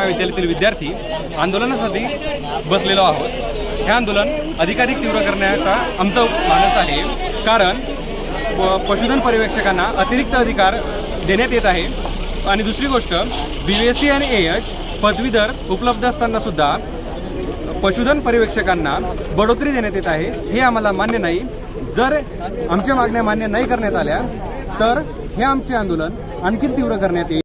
महाविद्यालयातील विद्यार्थी आंदोलनासाठी बसलेलो आहोत। हे आंदोलन अधिकाधिक तीव्र करण्याचा आमचा मानस आहे, कारण पशुधन पर्यवेक्षकांना अतिरिक्त अधिकार देण्यात येत आहे आणि दुसरी गोष्ट BSc आणि AH पदवीधर उपलब्ध असताना सुद्धा पशुधन पर्यवेक्षकांना बढोतरी देण्यात येत आहे। हे आम्हाला मान्य नाही। जर आमच्या मागण्या मान्य नाही करण्यात आल्या तर हे आमचे आंदोलन आणखी तीव्र करण्यात येईल।